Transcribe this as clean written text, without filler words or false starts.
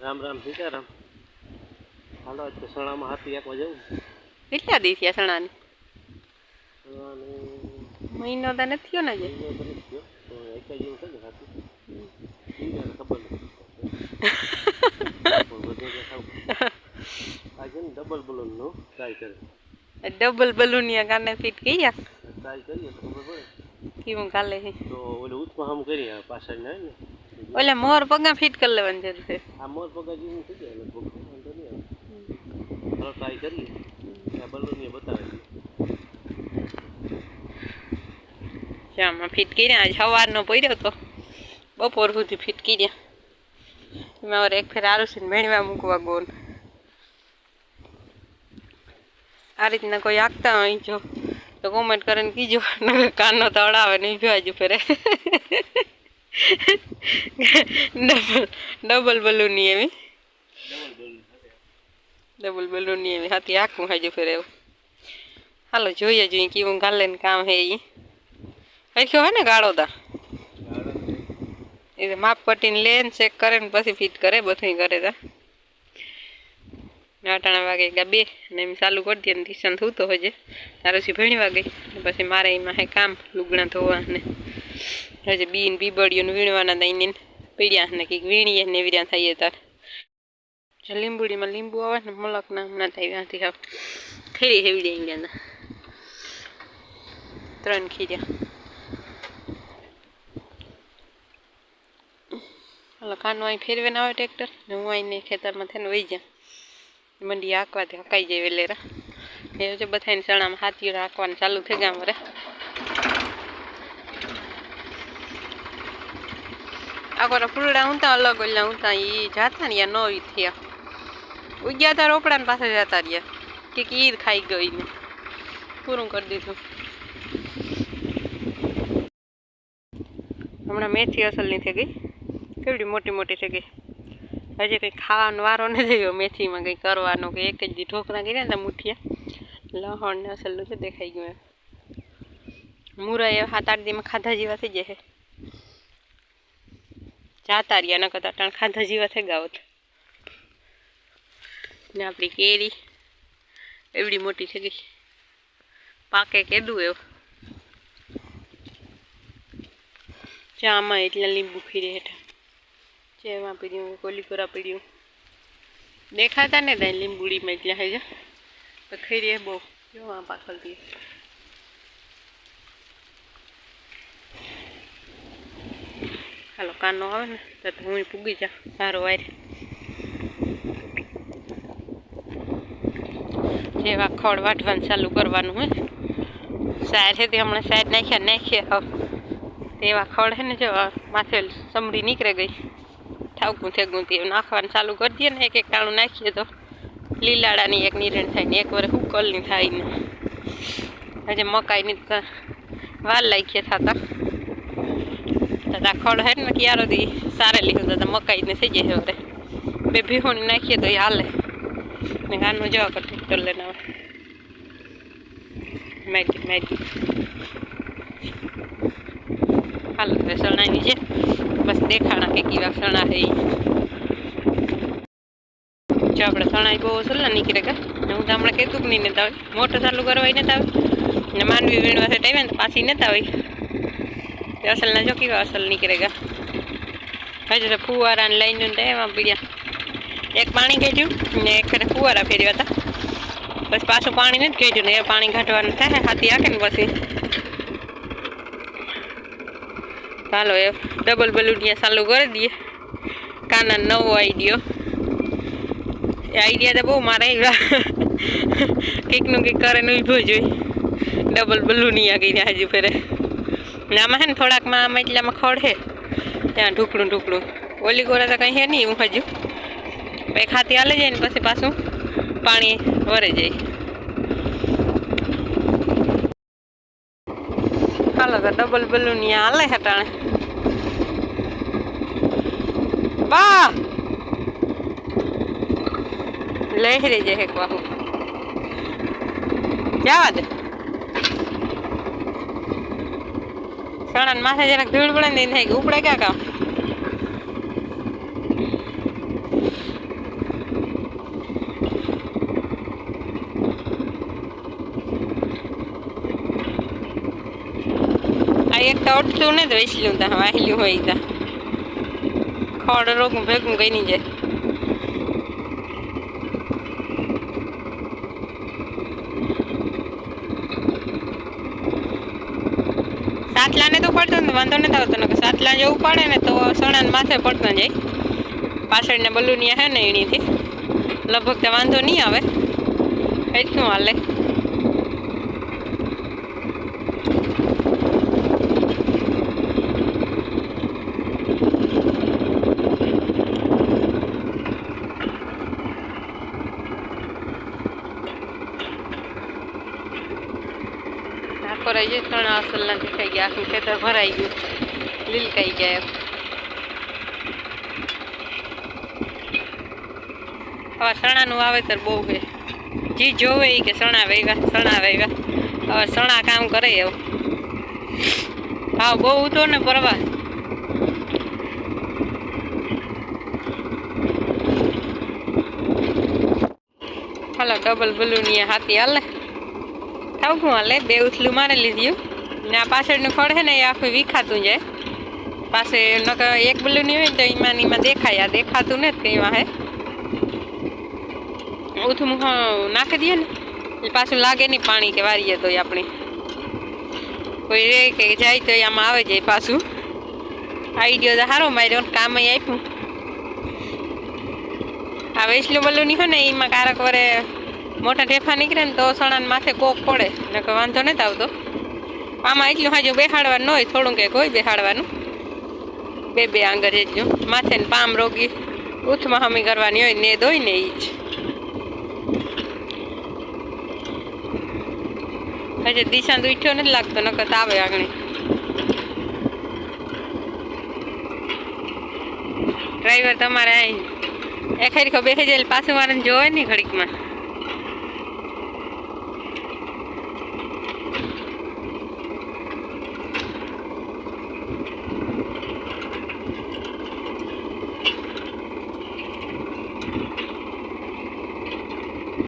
રામ રામ સીતારામ. હાલો તો સણામાં હાથી આપવા જવું. કેટલા દી થયા સણાને? સણાને મહિનો તો નથી થયો ને. મહિનો તો નથી થયો તો એકા જેવું છે ને હાથી. ઈંડાને ખબર નથી પણ વધે કે ખાવ આ છે ને ડબલ બલૂનનું ટ્રાય કરે. ડબલ બલૂનિયા કાને ફિટ કર્યા ટ્રાય કરીએ તો ખબર પડે કેવું કાલે તો ઓલું ઉથમાં હમ કરીએ પાછળ ને ને ઓલે મોર પગા ફિટ કરી લેવાની જરૂર છે. આ મોર પગા જેવું થઈ જાય લગભગ વાંધો નહીં આવે. ચાલો ટ્રાય કરીએ આ બલૂનિયા બતાવે છે. આમાં ફિટ કર્યા આજ સવારનો પડ્યો તો બપોર સુધી ફિટ કર્યા. એમાં એક ફેર આરુષિને ભેણવા મૂકવા ગોન આ રીતના કોઈ આગતા હોય જો તો કોમેન્ટ કરીને કીજો કાનનો તળાવે નહીં ભેવાજુ ફેરે ડબલ બલૂની એવી ડબલ બલૂની એવી હાથી આખું હાજુ ફેરે એવું. હાલો જોઈએ જોઈએ કેવું ગાલે ને કામ હે એ હે ને ગાળો તા એ માપ પટ્ટીને લે ને ચેક કરે ને પછી ફિટ કરે બધું કરે તા. આટાણા વાગે ગયા 2 અને એમ ચાલુ કરી દે ને દિશાને થૂતો હજે તારસી ભણવા ગઈ પછી મારે એમાં હે કામ લુગડા ધોવા ને હજે બીન બીબડીઓને વીણવાના દઈને પીડ્યા ને કંઈક વીણીએ ને એવી રહ્યા થઈએ તાર જો લીંબુડીમાં લીંબુ આવે ને મલકના હમણાં થાય ત્યાંથી હાવ ખીરી હેવી દઈ ગયા 3 ખીર્યા. હાલો કાનો અહીં ફેરવે ના આવે ટ્રેક્ટર ને હું અહીંને ખેતરમાં થઈને વહી ગયા મંડી હાંકવાથી હકાઈ જાય વેલેરા એ છે બધાને ચણામાં હાથીઓ હાંકવાનું ચાલુ થઈ ગયા અમારે. આખોરા ફૂલડા ઊંતા અલગ ઓલા ઊંતા એ જાતા ને યા ન થયા ઉગ્યા તા રોપડાને પાસે જતા રહ્યા કે ઈદ ખાઈ ગઈ ને પૂરું કરી દીધું. હમણાં મેથી અસલની થઈ ગઈ કેવડી મોટી મોટી થઈ ગઈ. હજી કંઈ ખાવાનો વારો નથી થયો મેથીમાં કંઈ કરવાનો કે એક જ દી ઢોકળા કર્યા હતા મુઠિયા લહણ ને અસલનું છે દેખાઈ ગયું. મુરા એ 7-8 દીમાં ખાધા જેવા થઈ જાય જાતા રહ્યા ન કરતા ટાણ ખાધા જેવા થઈ ગયા હોત. ને આપણી કેરી એવડી મોટી થઈ ગઈ પાકે કેદું એવું ચામાં એટલા લીંબુ ફીરે હેઠા જેમાં પીડ્યું કોલીકોરા પીડ્યું દેખાતા ને ત્યાં લીંબુડીમાં એટલા હે તો ખીરી બહુ જોવા પાકલતી. હાલો કાનો આવે ને તો હું પૂગી જા સારો વારે જેવા ખોળ વાટવાનું ચાલુ કરવાનું હોય સાર છે તે હમણાં સાર નાખ્યા તેવા ખોળ છે ને જો માથે સમડી નીકળે ગઈ ઠાવકું થેગું તે નાખવાનું ચાલુ કરી દઈએ ને એક એક ટાણું નાખીએ તો લીલાડાની એક નિરણ થાય ને એક વાર હુકલની થાય ને હજે મકાઈની વાર લાગીએ થતા ખોળ હે ને ક્યારોથી સારે લીધું તો મકાઈને થઈ જાય હવે 2 ભીહોની નાખીએ તો એ હાલે ને ગાનું જવા કર ટ્રેક્ટર લઈને આવે મેગી હાલો હવે સણાની છે બસ દેખાણા કે કેવા સણા હે જો આપણે સણા બહુ સલા નીકળે કા હું તો હમણાં કીધું નહીં નતા આવે મોટર ચાલુ કરવા નતા આવે ને માંડવી વીણવા સેટ આવે ને તો પાછી નતા આવે અસલના જો કેવા અસલ નીકળે ગયા હજુ તો ફુવારાને લઈને તો એમાં પીડ્યા એક પાણી કાઢ્યું ને એક ફેરે ફુવારા ફેરવ્યા હતા પછી પાછું પાણી નથી કાઢ્યું ને એ પાણી કાઢવાનું થાય હાથી આકે ને પછી ચાલો એ ડબલ બલૂનિયા ચાલુ કરી દઈએ. કાના નવો આઈડિયા તો બહુ મારે કંઈકનું કંઈક કરે ને ઊભો જોઈ ડબલ બલૂનિયા કહીને હજુ ફેરે આમાં હે ને થોડાકમાં આમાં એટલામાં ખડ હે ત્યાં ઢુકડું ઓલી ગોરા તો કંઈ હે નહીં હું હજુ એક હાથી હાલે જાય ને પછી પાછું પાણી વરે જાય. હાલો તો ડબલ બલૂનિયા હાલે હટાણે બા લહેરી જાય એક વાહુ જવા દે સણા માથે જરાક ધૂળ પડે ને થાય કે ઉપડે ક્યાં કામ તો અડતું ને તો વેચલું તા વાહેલું હોય તા ખડ રોગું ભેગું કઈ નહીં જાય. સાતલાને તો પડતો ને વાંધો નથી આવતો ને સાતલા જેવું પડે ને તો સણાને માથે પડતા જાય. પાછળના બલુનિયા હે ને એણીથી લગભગ તો વાંધો નહીં આવે એટલું હાલે. ભરાઈ જાય ચણા અસલના દેખાઈ ગયા આખું ખેતર ભરાઈ ગયું લીલકાઈ ગયા. હવે ચણાનું વાવેતર બહુ છે જી જોવે એ કે ચણા વાવ્યા હવે ચણા કામ કરે એવું ભાવ બહુ હતો ને પરવા. હાલો ડબલ બલુનિયા હાથી હાલે થાવ શું હાલે બે ઉથલું મારી લીધું ને આ પાછળનું ખડ છે ને એ આખું વિખાતું જાય પાસે નકર એક બલુની હોય ને તો એમાં દેખાય આ દેખાતું ને કંઈ વાહે ઉથું નાખી દઈએ ને એટલે પાછું લાગે નહીં પાણી કે વારીએ તો આપણે કોઈ રે કે જાય તો આમાં આવે જાય પાછું. આઈડિયો તો સારો માર્યો કામ આપ્યું. આ વેચલું બલુની હોય ને એમાં કારક વરે મોટા ઢેફા નીકળે ને તો સણાને માથે કોક પડે નકર વાંધો નથી આવતો. આમાં એટલું હાજુ બેહાડવાનું હોય થોડું કંઈક હોય બેહાડવાનું બે આંગર એટલું માથે ને પામ રોગી ઉથમાં હમી કરવાની હોય ને દોય ને એ જ. હજે દિશા ઉઠ્યો નથી લાગતો નકર આવે આગળ. ડ્રાઈવર તમારે અહીં એ ખરી ખબર બેસી જાય પાછું મારે જોવે ને ઘડીકમાં.